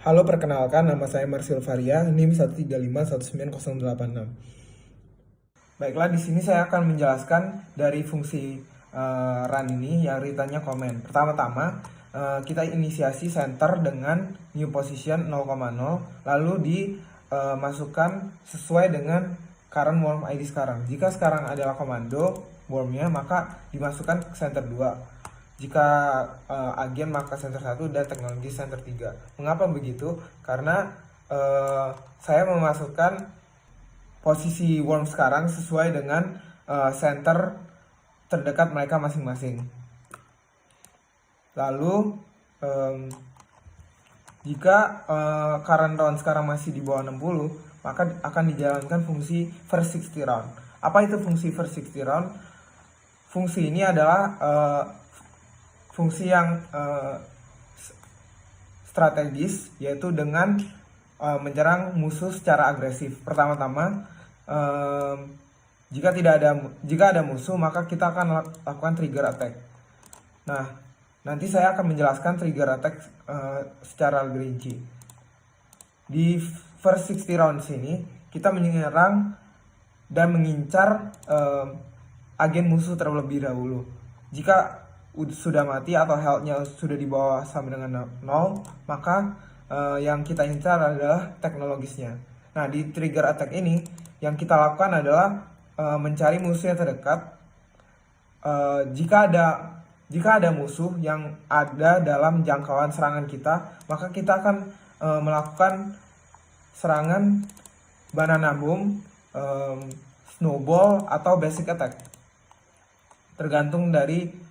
Halo, perkenalkan nama saya Marsil Faria, NIM 1351986. Baiklah, di sini saya akan menjelaskan dari fungsi run ini yang return-nya komen. Pertama-tama, kita inisiasi center dengan new position 0,0, lalu dimasukkan sesuai dengan current worm ID sekarang. Jika sekarang adalah komando wormnya, maka dimasukkan ke center 2. Jika agen maka center 1 dan teknologi center 3. Mengapa begitu? Karena saya memasukkan posisi worm sekarang sesuai dengan center terdekat mereka masing-masing. Lalu jika current round sekarang masih di bawah 60, maka akan dijalankan fungsi first 60 round. Apa itu fungsi first 60 round? Fungsi ini adalah fungsi yang strategis, yaitu dengan menyerang musuh secara agresif. Pertama-tama, jika ada musuh, maka kita akan lakukan trigger attack. Nah, nanti saya akan menjelaskan trigger attack secara lebih rinci. Di first 60 rounds ini, kita menyerang dan mengincar agen musuh terlebih dahulu. Jika sudah mati atau health-nya sudah di bawah sama dengan 0, maka yang kita incar adalah teknologisnya. Nah, di trigger attack ini yang kita lakukan adalah mencari musuh yang terdekat. Jika ada musuh yang ada dalam jangkauan serangan kita, maka kita akan melakukan serangan banana bomb, snowball, atau basic attack, tergantung dari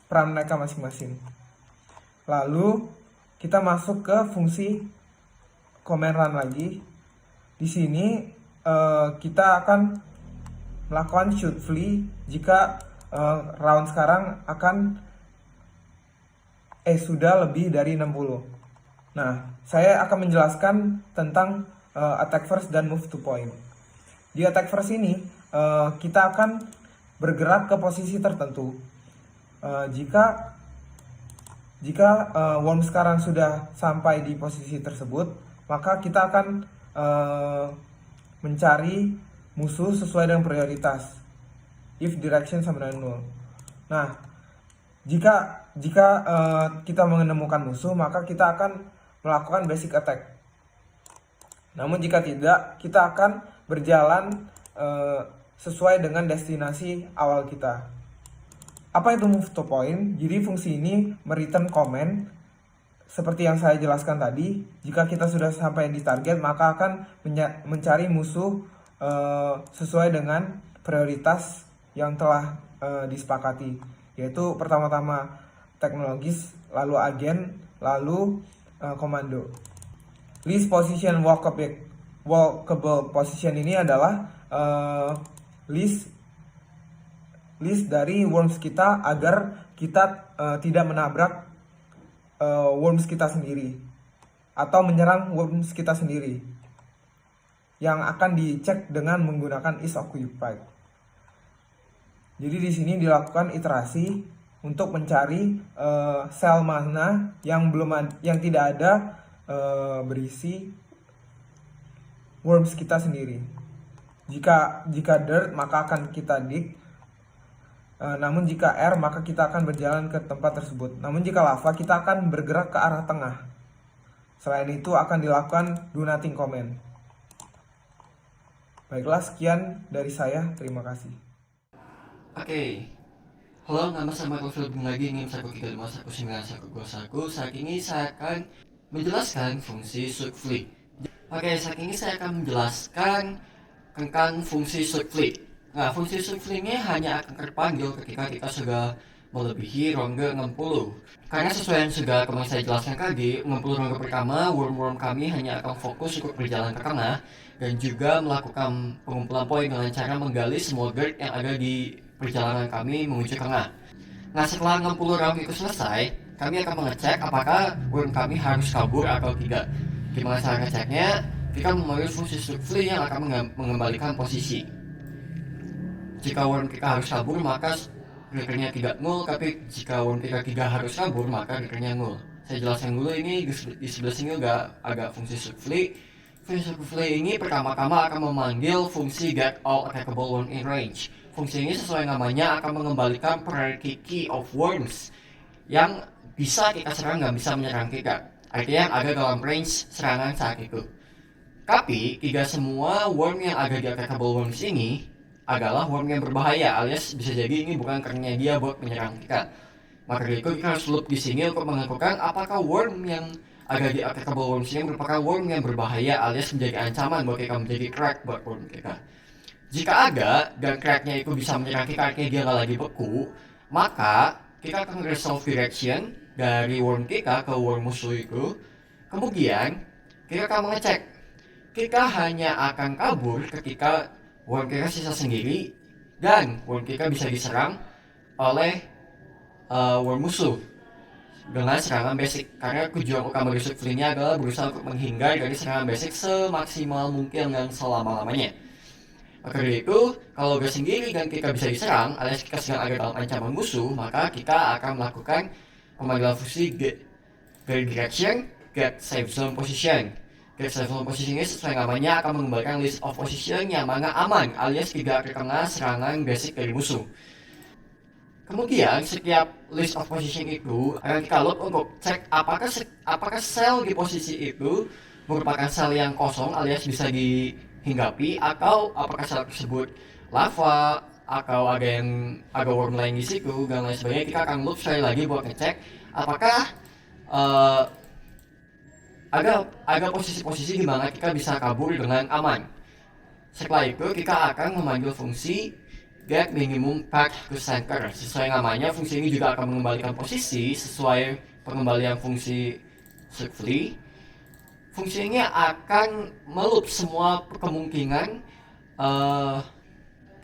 peran mereka masing-masing. Lalu kita masuk ke fungsi command run lagi. Di sini kita akan melakukan shoot flee jika round sekarang sudah lebih dari 60. Nah, saya akan menjelaskan tentang attack first dan move to point. Di attack first ini kita akan bergerak ke posisi tertentu. Jika worm sekarang sudah sampai di posisi tersebut, maka kita akan mencari musuh sesuai dengan prioritas, if direction sama dengan 0. Nah, jika kita menemukan musuh, maka kita akan melakukan basic attack. Namun jika tidak, kita akan berjalan sesuai dengan destinasi awal kita. Apa itu move to point? Jadi fungsi ini mereturn comment seperti yang saya jelaskan tadi. Jika kita sudah sampai di target, maka akan mencari musuh sesuai dengan prioritas yang telah disepakati, yaitu pertama-tama teknologis, lalu agen, lalu komando. List position walkable position ini adalah list dari worms kita agar kita tidak menabrak worms kita sendiri atau menyerang worms kita sendiri, yang akan dicek dengan menggunakan is occupied. Jadi di sini dilakukan iterasi untuk mencari sel mana yang tidak ada berisi worms kita sendiri. Jika dirt, maka akan kita dig. Namun jika air, maka kita akan berjalan ke tempat tersebut. Namun jika lava, kita akan bergerak ke arah tengah. Selain itu akan dilakukan do nothing command. Baiklah, sekian dari saya. Terima kasih. Oke. Halo, nama saya Michael Philip lagi, NIM 135191121. Saat ini saya akan menjelaskan fungsi shoot flee. Oke, saat ini saya akan menjelaskan tentang fungsi shoot flee. Nah, fungsi shoot flee ini hanya akan terpanggil ketika kita sudah melebihi ronde 60. Karena sesuai yang sudah kemarin saya jelaskan tadi, 60 ronde pertama, worm-worm kami hanya akan fokus untuk berjalan ke tengah dan juga melakukan pengumpulan poin dengan cara menggali semua guard yang ada di perjalanan kami menuju tengah. Nah, setelah 60 round itu selesai, kami akan mengecek apakah worm kami harus kabur atau tidak. Gimana cara ngeceknya? Kita memanggil fungsi shoot flee yang akan mengembalikan posisi. Jika worm kita harus kabur, maka triggernya tidak nol, tapi jika worm kita tidak harus kabur, maka triggernya nol. Saya jelaskan dulu ini di sebelah sini agak fungsi subfleet. Fungsi subfleet ini pertama-tama akan memanggil fungsi get all attackable worm in range. Fungsi ini sesuai namanya akan mengembalikan priority key of worms yang bisa kita serang dan bisa menyerang kita. Artinya yang ada dalam range serangan saat itu. Tapi tidak semua worm yang ada di attackable worms ini adalah worm yang berbahaya, alias bisa jadi ini bukan karenanya dia buat menyerang kita. Maka dari itu kita harus loop di sini untuk menentukan apakah worm yang ada di attackable worms ini merupakan worm yang berbahaya alias menjadi ancaman buat kita, menjadi crack buat worm kita. Jika ada dan cracknya itu bisa menyerang kita artinya dia nggak lagi beku, maka kita akan resolve direction dari worm kita ke worm musuh itu. Kemudian kita akan mengecek. Kita hanya akan kabur ketika worm kita sisa sendiri dan worm kita bisa diserang oleh worm musuh dengan serangan basic, karena tujuan utama dari subfleet-nya adalah berusaha untuk menghindar dari serangan basic semaksimal mungkin dan selama-lamanya. Maka dari itu, kalau udah sendiri dan kita bisa diserang alias kita sedang ada dalam ancaman musuh, maka kita akan melakukan pemanggilan fungsi get direction, get safe zone position. Get safe zone position ini sesuai namanya akan mengembalikan list of position yang mana aman alias tidak terkena serangan basic dari musuh. Kemudian setiap list of position itu akan kita load untuk cek apakah sel di posisi itu merupakan sel yang kosong alias bisa dihinggapi, atau apakah sel tersebut lava atau ada worm lain di situ dan lain sebagainya. Kita akan loop sekali lagi buat ngecek apakah ada posisi-posisi di mana kita bisa kabur dengan aman. Setelah itu kita akan memanggil fungsi get minimum path to center. Sesuai namanya, fungsi ini juga akan mengembalikan posisi sesuai pengembalian fungsi subfleet. Fungsi ini akan meloop semua kemungkinan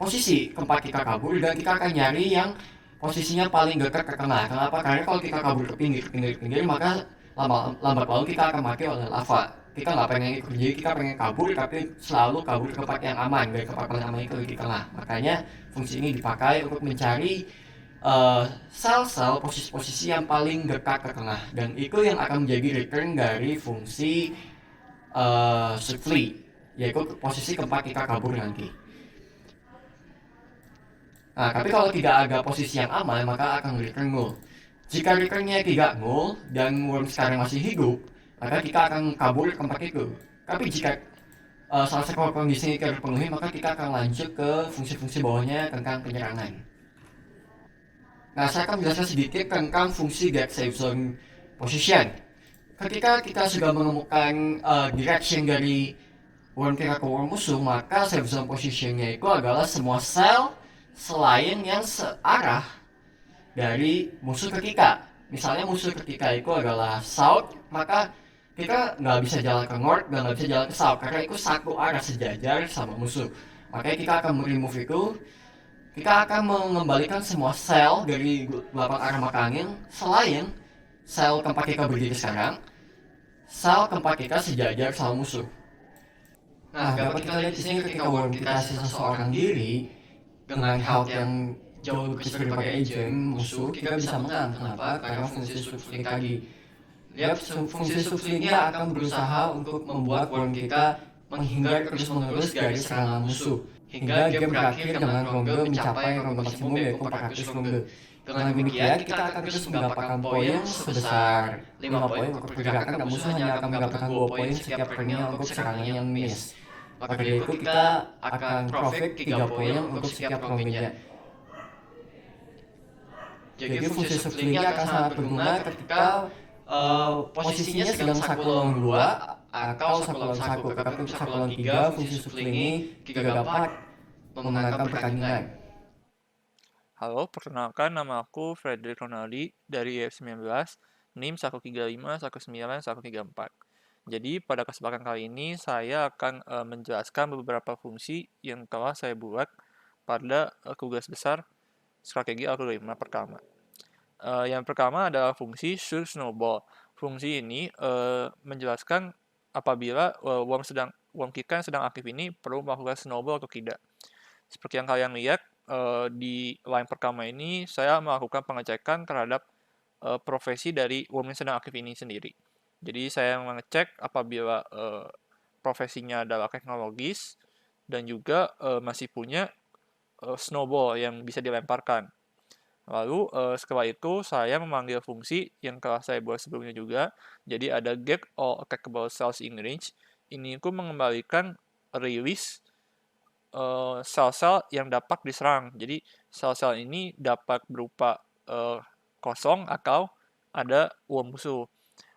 posisi tempat kita kabur dan kita akan nyari yang posisinya paling dekat ke tengah. Kenapa? Karena kalau kita kabur ke pinggir, maka lambat laun kita akan mati oleh lava. Kita nggak pengen ikut, jadi kita pengen kabur tapi selalu kabur ke tempat yang aman, dari tempat paling aman itu di tengah. Makanya fungsi ini dipakai untuk mencari sel-sel posisi-posisi yang paling dekat ke tengah, dan itu yang akan menjadi return dari fungsi subfleet, yaitu posisi tempat kita kabur nanti. Nah, tapi kalau tidak ada posisi yang aman, maka akan return null. Jika returnnya tidak null dan worm sekarang masih hidup, maka kita akan kabur ke tempat itu. Tapi jika salah satu kondisi ini terpenuhi, maka kita akan lanjut ke fungsi-fungsi bawahnya tentang penyerangan. Nah, saya akan menjelaskan sedikit tentang fungsi get safe zone position. Ketika kita sudah menemukan direction dari worm kita ke worm musuh, maka safe zone positionnya itu adalah semua sel selain yang searah dari musuh ke kita. Misalnya musuh ke kita itu adalah south, maka kita nggak bisa jalan ke north dan nggak bisa jalan ke south karena itu satu arah sejajar sama musuh. Makanya kita akan remove itu. Kita akan mengembalikan semua sel dari 8 arah mata angin selain sel tempat kita berdiri sekarang, sel tempat kita sejajar sama musuh. Nah, dapat kita lihat di sini ketika worm kita sisa seorang diri dengan health yang jauh lebih kecil daripada agent musuh, kita bisa menang. Kenapa? Karena fungsi subfleet tadi. Lihat, fungsi subfleetnya akan berusaha untuk membuat worm kita menghindar terus-menerus dari serangan musuh hingga game berakhir dengan ronde mencapai ronde maksimum yaitu 400 ronde. Dengan demikian, kita akan terus mendapatkan poin sebesar 5 poin untuk pergerakan, dan musuh hanya akan mendapatkan 2 poin setiap turnnya untuk serangan yang miss. Maka dari itu kita akan profit 3 poin untuk setiap rondenya. Jadi fungsi subfleetnya akan sangat berguna ketika posisinya sedang 1 lawan 2 atau 1 lawan 1. Tetapi untuk 1 lawan 3, fungsi subfleet ini tidak dapat memenangkan pertandingan. Halo, perkenalkan nama aku Frederick Ronaldi dari IF19, NIM 135191134. Jadi pada kesempatan kali ini saya akan menjelaskan beberapa fungsi yang telah saya buat pada tugas besar strategi algoritma pertama. Yang pertama adalah fungsi shoot snowball. Fungsi ini menjelaskan apabila worm kita yang sedang aktif ini perlu melakukan snowball atau tidak. Seperti yang kalian lihat di line pertama ini, saya melakukan pengecekan terhadap profesi dari worm yang sedang aktif ini sendiri. Jadi saya mengecek apabila profesinya adalah teknologis dan juga masih punya snowball yang bisa dilemparkan. Lalu setelah itu saya memanggil fungsi yang telah saya buat sebelumnya juga. Jadi ada get all attackable cells in range. Ini aku mengembalikan release sel-sel yang dapat diserang. Jadi sel-sel ini dapat berupa kosong atau ada worm musuh.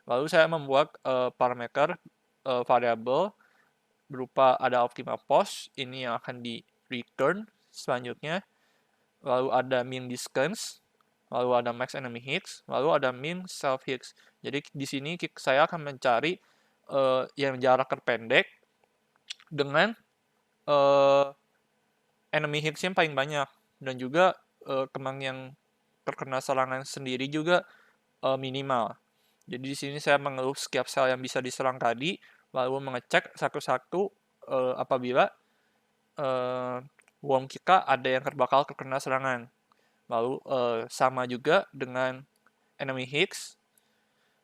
Lalu saya membuat parameter variabel berupa ada optimal post, ini yang akan di return selanjutnya. Lalu ada min distance, lalu ada max enemy hits, lalu ada min self hits. Jadi di sini saya akan mencari yang jarak terpendek dengan enemy hits yang paling banyak, dan juga kemang yang terkena serangan sendiri juga minimal. Jadi di sini saya mengeluh setiap sel yang bisa diserang tadi, lalu mengecek satu-satu apabila worm kita ada yang bakal terkena serangan. Lalu sama juga dengan enemy hits.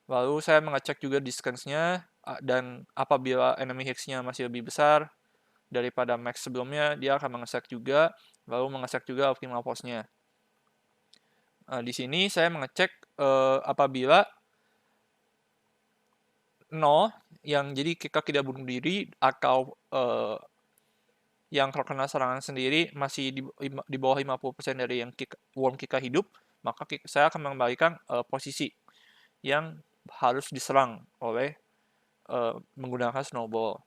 Lalu saya mengecek juga distance-nya, dan apabila enemy hits-nya masih lebih besar daripada max sebelumnya, dia akan mengecek juga, lalu mengecek juga optimal post-nya. Di sini saya mengecek apabila 0, yang jadi kita tidak bunuh diri, atau yang terkena serangan sendiri masih di bawah 50% dari yang worm kita hidup, maka saya akan mengembalikan posisi yang harus diserang oleh menggunakan snowball.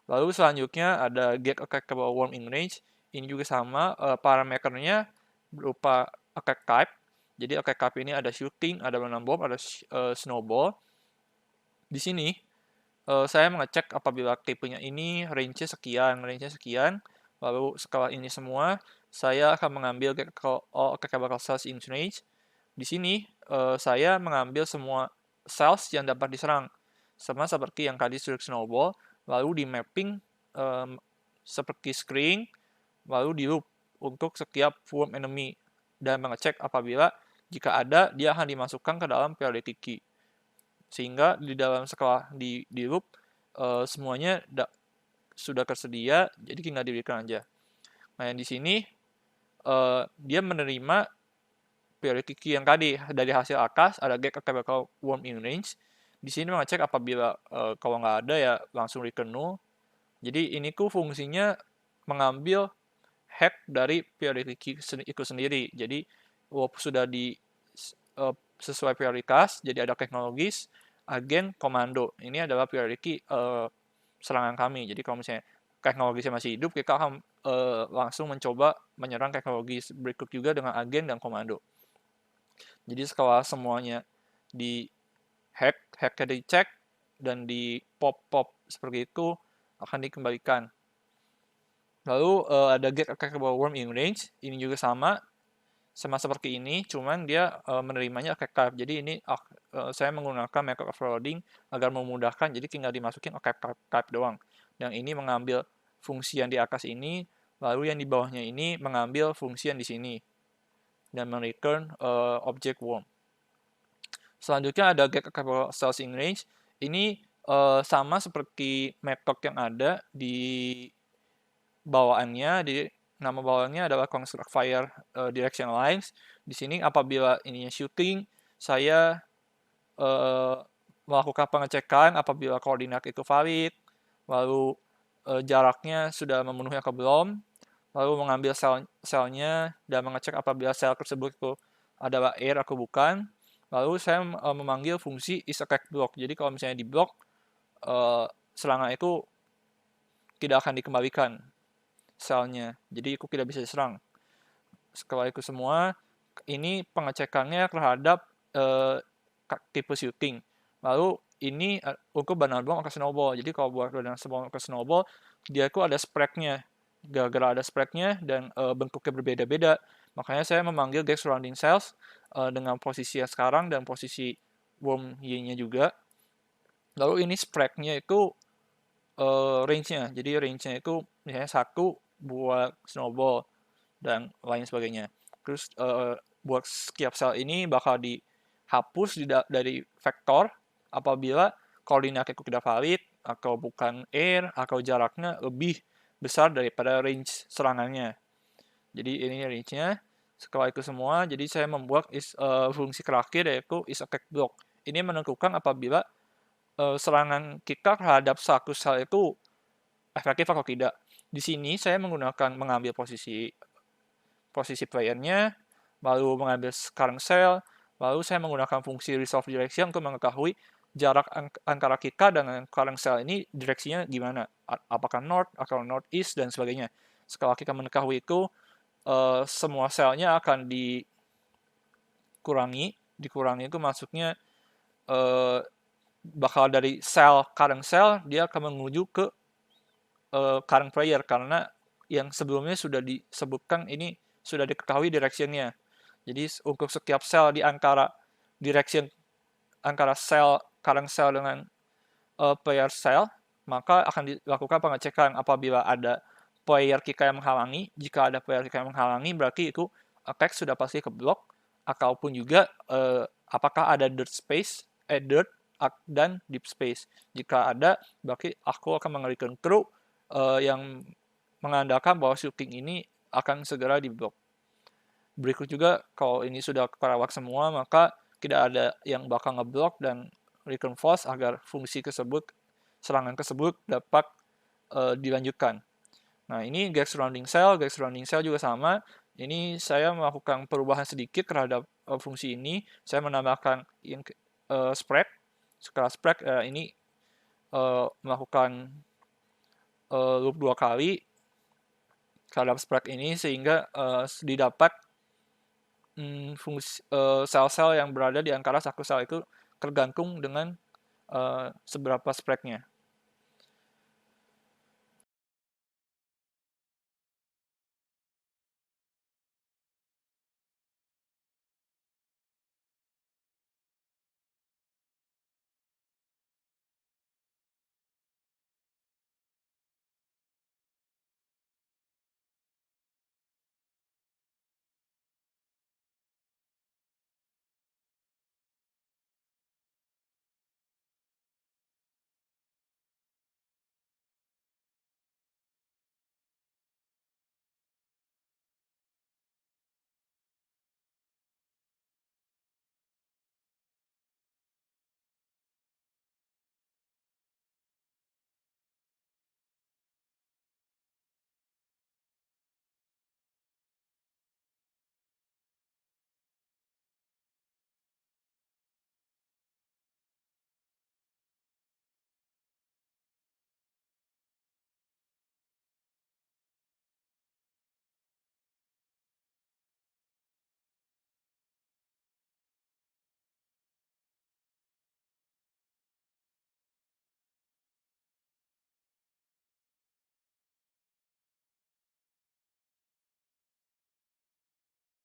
Lalu selanjutnya ada get attackable worm in range. Ini juga sama, parameternya berupa attack type. Jadi attack type ini ada shooting, ada random bomb, ada snowball. Di sini saya mengecek apabila tipenya ini range-nya sekian. Lalu setelah ini semua, saya akan mengambil get all attackable cells in range. Di sini saya mengambil semua cells yang dapat diserang, sama seperti yang tadi sudah snowball, lalu di mapping seperti screen, lalu di loop untuk setiap worm enemy, dan mengecek apabila jika ada, dia akan dimasukkan ke dalam priority key, sehingga di dalam setelah di loop semuanya sudah tersedia, jadi tinggal diberikan aja. Nah, yang di sini dia menerima priority key yang tadi dari hasil atas, ada get attackable worm in range. Di sini mengecek apabila kalau nggak ada ya langsung return null. Jadi ini ku fungsinya mengambil hack dari priority key itu sendiri. Jadi walaupun sudah di sesuai prioritas, jadi ada teknologis, agen, komando. Ini adalah priority serangan kami. Jadi kalau misalnya teknologisnya masih hidup, kita akan langsung mencoba menyerang teknologis berikut juga dengan agen dan komando. Jadi setelah semuanya di hacknya dicek dan di pop seperti itu, akan dikembalikan. Lalu ada get attackable worm in range. Ini juga sama seperti ini, cuman dia menerimanya attack type. Jadi ini saya menggunakan method overloading agar memudahkan, jadi tinggal dimasukin attack type doang. Yang ini mengambil fungsi yang di atas ini, lalu yang di bawahnya ini mengambil fungsi yang di sini, dan mereturn object worm. Selanjutnya ada get attackable cells in range. Ini sama seperti method yang ada di bawaannya. Di nama bawaannya adalah construct fire direction lines. Di sini apabila ininya shooting, saya melakukan pengecekan apabila koordinat itu valid, lalu jaraknya sudah memenuhi atau belum, lalu mengambil selnya dan mengecek apabila sel tersebut itu adalah air atau bukan. Lalu saya memanggil fungsi isAttack block. Jadi kalau misalnya di block, serangan itu tidak akan dikembalikan selnya. Jadi itu tidak bisa diserang. Setelah itu semua, ini pengecekannya terhadap tipe shooting. Lalu ini untuk banana bomb atau snowball. Jadi kalau buat banana bomb atau snowball, dia itu ada spreadnya. Gara-gara ada spreadnya dan bentuknya berbeda-beda, makanya saya memanggil get surrounding cells dengan posisi yang sekarang dan posisi worm Y-nya juga. Lalu ini spreadnya itu range-nya. Jadi range-nya itu misalnya 1 buat snowball dan lain sebagainya. Terus buat setiap sel ini bakal hapus dari vektor apabila koordinat itu tidak valid, atau bukan air, atau jaraknya lebih besar daripada range serangannya. Jadi ini range-nya. Setelah itu semua, jadi saya membuat fungsi terakhir yaitu isAttack block. Ini menentukan apabila serangan kita terhadap satu sel itu efektif atau tidak. Di sini saya mengambil posisi playernya, lalu mengambil current cell, lalu saya menggunakan fungsi resolve direction untuk mengetahui jarak antara kita dengan current cell ini direksinya gimana, apakah north atau northeast dan sebagainya. Setelah kita mengetahui itu, semua selnya akan dikurangi itu maksudnya bakal dari current cell dia akan menuju ke current player, karena yang sebelumnya sudah disebutkan ini sudah diketahui directionnya. Jadi untuk setiap sel di antara direction antara current cell dengan player cell, maka akan dilakukan pengecekan apabila ada player kita yang menghalangi. Jika ada player kita yang menghalangi, berarti itu attack sudah pasti ke block, ataupun juga apakah ada dirt dan deep space. Jika ada, berarti aku akan mengalihkan crew yang mengandalkan bahwa shooting ini akan segera di block. Berikut juga, kalau ini sudah kerawat semua, maka tidak ada yang bakal ngeblok dan return false agar fungsi tersebut, serangan tersebut dapat dilanjutkan. Nah, ini get surrounding cell juga sama. Ini saya melakukan perubahan sedikit terhadap fungsi ini. Saya menambahkan spread. Setelah spread ini melakukan loop 2 kali terhadap spread ini, sehingga didapat fungsi sel-sel yang berada di antara satu sel itu tergantung dengan seberapa spreadnya.